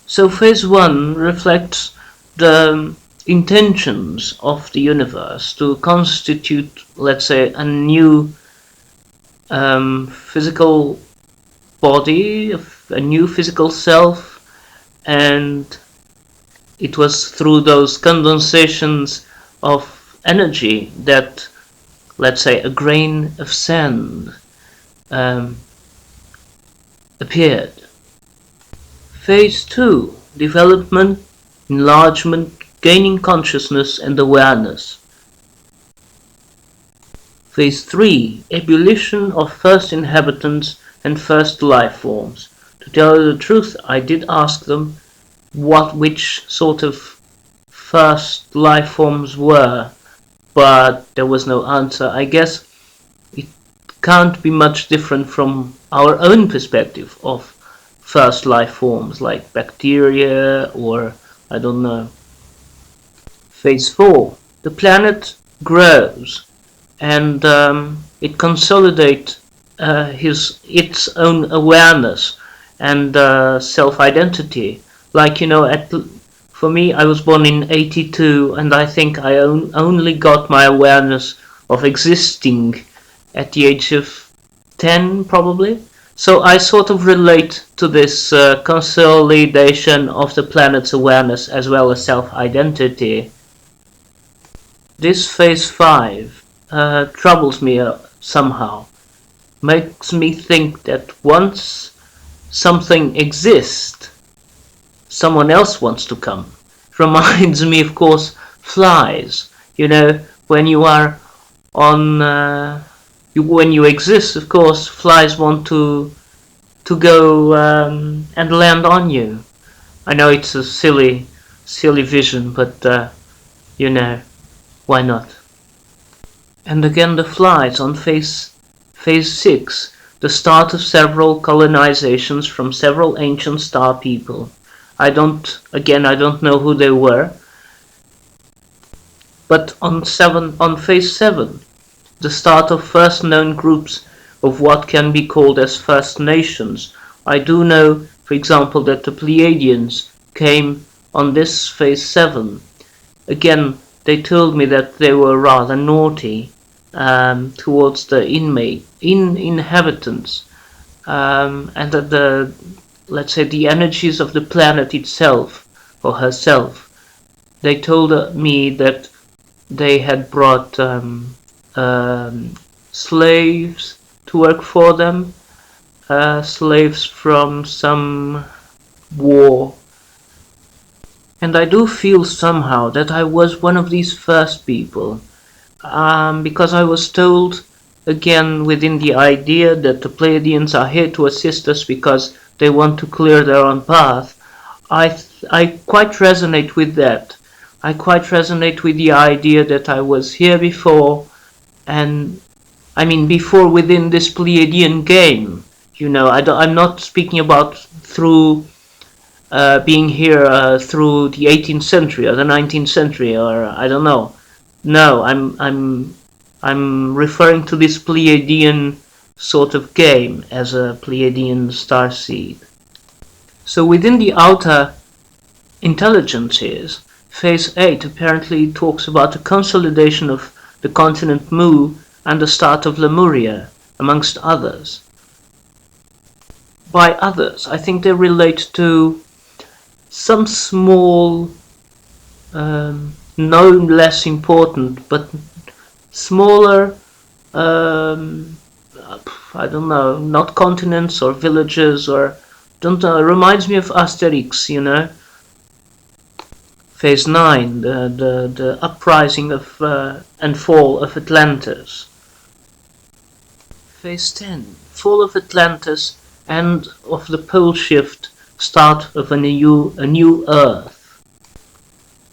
So phase 1 reflects the intentions of the universe to constitute, let's say, a new physical body, a new physical self, and it was through those condensations of energy that, let's say, a grain of sand appeared. Phase 2, development, enlargement, gaining consciousness and awareness. Phase 3, ebullition of first inhabitants and first life forms. To tell you the truth, I did ask them which sort of first life forms were, but there was no answer. I guess it can't be much different from our own perspective of first life forms like bacteria or I don't know. Phase 4. The planet grows and it consolidates its own awareness and self-identity. Like, you know, for me, I was born in 82 and I think I only got my awareness of existing at the age of 10 probably. So I sort of relate to this consolidation of the planet's awareness as well as self-identity. This phase 5 troubles me somehow. Makes me think that once something exists, someone else wants to come. Reminds me, of course, flies. You know, when you are on... when you exist, of course, flies want to go and land on you. I know it's a silly vision, but you know, why not? And again, the flies on phase 6, the start of several colonizations from several ancient star people. I don't know who they were, but on phase 7. The start of first known groups of what can be called as First Nations. I do know, for example, that the Pleiadians came on this phase 7. Again, they told me that they were rather naughty towards the inhabitants, and that let's say, the energies of the planet itself, or herself. They told me that they had brought slaves to work for them, slaves from some war. And I do feel somehow that I was one of these first people, because I was told, again within the idea that the Pleiadians are here to assist us because they want to clear their own path. I quite resonate with that. I quite resonate with the idea that I was here before, and I mean before within this Pleiadian game. You know, I'm not speaking about through being here through the 18th century or the 19th century, or I don't know. No, I'm referring to this Pleiadian sort of game as a Pleiadian starseed. So within the outer intelligences, phase 8 apparently talks about the consolidation of the continent Mu and the start of Lemuria, amongst others. By others, I think they relate to some small, no less important, but smaller, I don't know, not continents or villages, or don't know, it reminds me of Asterix, you know. Phase 9, the uprising of and fall of Atlantis. Phase 10, fall of Atlantis and of the pole shift, start of a new Earth.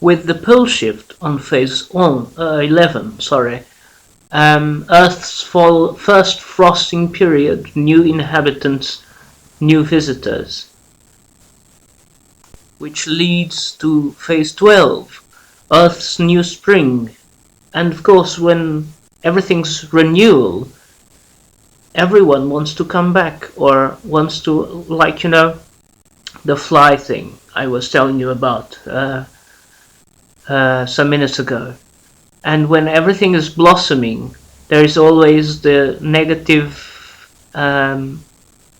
With the pole shift on phase 11, Earth's first frosting period, new inhabitants, new visitors, which leads to phase 12, Earth's new spring. And of course, when everything's renewal, everyone wants to come back, or wants to, like, you know, the fly thing I was telling you about some minutes ago. And when everything is blossoming, there is always the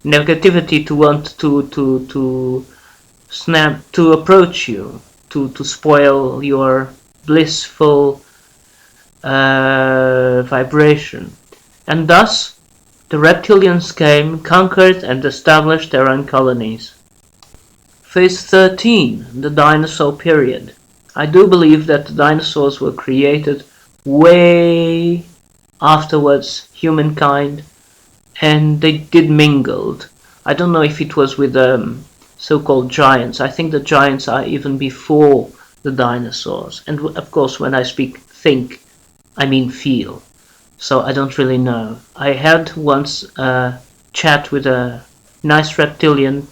negativity to want to snap, to approach you, to spoil your blissful vibration. And thus the reptilians came, conquered and established their own colonies. Phase 13, the dinosaur period. I do believe that the dinosaurs were created way afterwards, humankind, and they did mingled. I don't know if it was with so-called giants. I think the giants are even before the dinosaurs. And of course, when I speak think, I mean feel. So I don't really know. I had once a chat with a nice reptilian,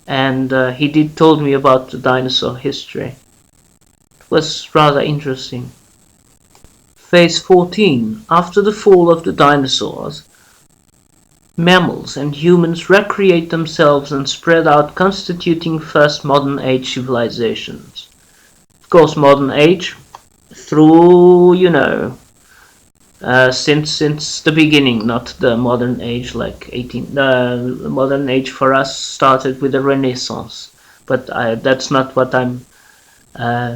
and he did told me about the dinosaur history. It was rather interesting. Phase 14. After the fall of the dinosaurs, mammals and humans recreate themselves and spread out, constituting first modern age civilizations. Of course, modern age through, since the beginning, not the modern age like 18. The modern age for us started with the Renaissance, but that's not what I'm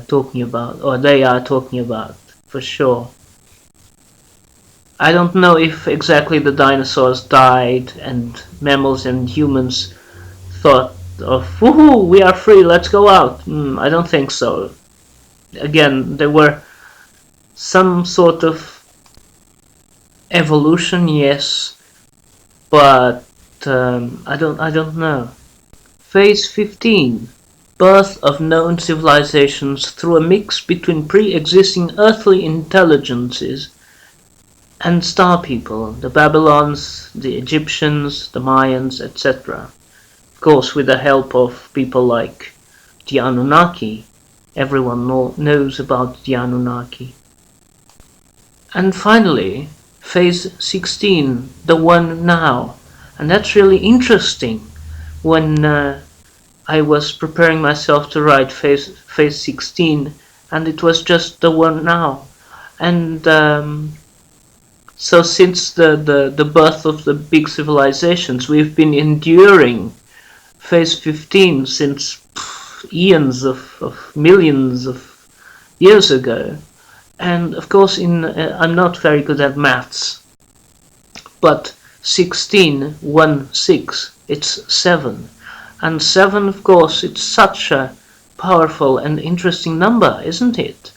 talking about, or they are talking about, for sure. I don't know if exactly the dinosaurs died and mammals and humans thought of, woohoo, we are free, let's go out. I don't think so. Again, there were some sort of evolution, yes, but I don't know. Phase 15. Birth of known civilizations through a mix between pre-existing earthly intelligences and star people, the Babylons, the Egyptians, the Mayans, etc. Of course, with the help of people like the Anunnaki. Everyone knows about the Anunnaki. And finally, phase 16, the one now. And that's really interesting. When I was preparing myself to write phase 16, and it was just the one now. And so since the birth of the big civilizations, we've been enduring phase 15 since eons of millions of years ago. And of course, I'm not very good at maths, but 16, 1, 6, it's 7. And 7, of course, it's such a powerful and interesting number, isn't it?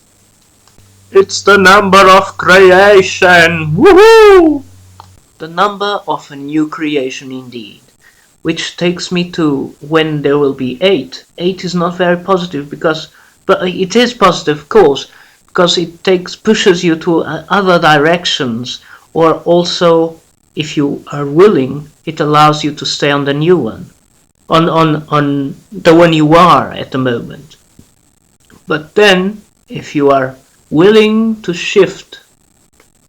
It's the number of creation! Woohoo! The number of a new creation indeed. Which takes me to when there will be 8. 8 is not very positive but it is positive, of course, because it pushes you to other directions, or also, if you are willing, it allows you to stay on the new one, on the one you are at the moment. But then, if you are willing to shift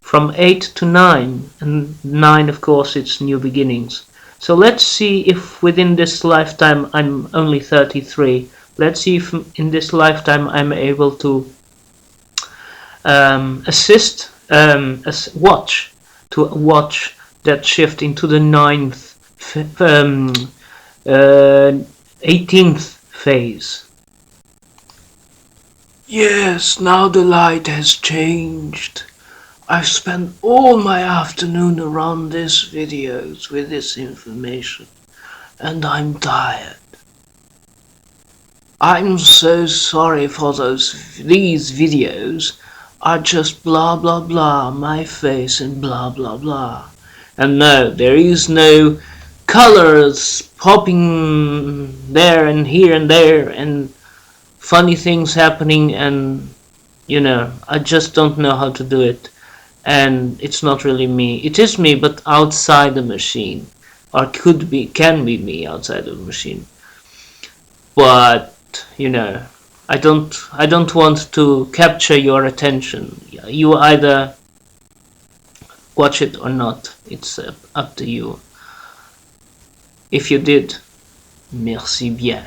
from 8 to 9, and 9, of course, it's new beginnings. So let's see if within this lifetime, I'm only 33, let's see if in this lifetime I'm able to watch that shift into the 9th, 18th phase. Yes, now the light has changed. I've spent all my afternoon around these videos with this information, and I'm tired. I'm so sorry for these videos are just blah blah blah, my face and blah blah blah. And no, there is no colors popping there and here and there and funny things happening, and I just don't know how to do it. And it's not really me. It is me, but outside the machine, or can be me outside of the machine. But I don't want to capture your attention. You either watch it or not. It's up to you. If you did, merci bien.